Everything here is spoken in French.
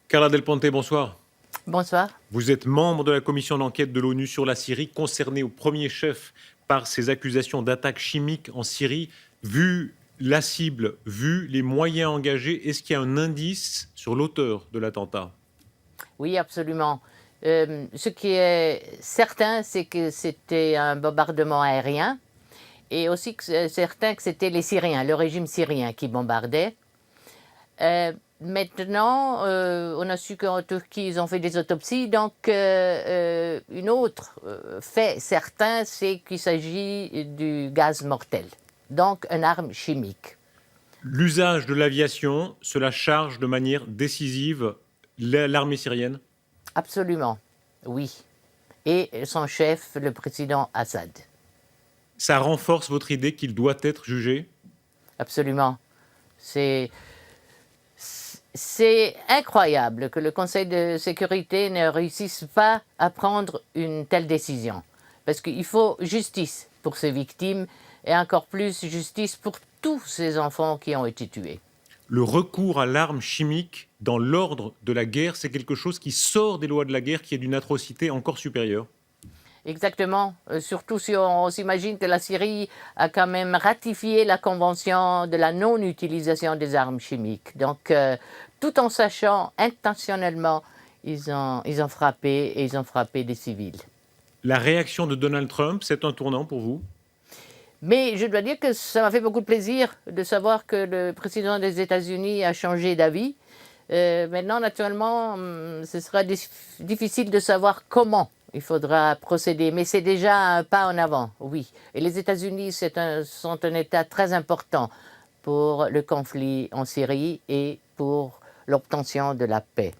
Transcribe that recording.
Carla Del Ponte, bonsoir. Bonsoir. Vous êtes membre de la commission d'enquête de l'ONU sur la Syrie, concernée au premier chef par ces accusations d'attaques chimiques en Syrie. Vu la cible, vu les moyens engagés, est-ce qu'il y a un indice sur l'auteur de l'attentat? Oui, absolument. Ce qui est certain, c'est que c'était un bombardement aérien et aussi que c'est certain que c'était les Syriens, le régime syrien qui bombardait. Maintenant, on a su qu'en Turquie, ils ont fait des autopsies. Donc, une autre fait certain, c'est qu'il s'agit du gaz mortel, donc une arme chimique. L'usage de l'aviation, cela charge de manière décisive l'armée syrienne? Absolument, oui. Et son chef, le président Assad. Ça renforce votre idée qu'il doit être jugé? Absolument. C'est incroyable que le Conseil de sécurité ne réussisse pas à prendre une telle décision. Parce qu'il faut justice pour ces victimes et encore plus justice pour tous ces enfants qui ont été tués. Le recours à l'arme chimique dans l'ordre de la guerre, c'est quelque chose qui sort des lois de la guerre, qui est d'une atrocité encore supérieure. Exactement, surtout si on s'imagine que la Syrie a quand même ratifié la convention de la non-utilisation des armes chimiques. Donc, tout en sachant intentionnellement, ils ont frappé et ils ont frappé des civils. La réaction de Donald Trump, c'est un tournant pour vous? Mais je dois dire que ça m'a fait beaucoup de plaisir de savoir que le président des États-Unis a changé d'avis. Maintenant, naturellement, ce sera difficile de savoir comment il faudra procéder, mais c'est déjà un pas en avant, oui. Et les États-Unis sont un État très important pour le conflit en Syrie et pour l'obtention de la paix.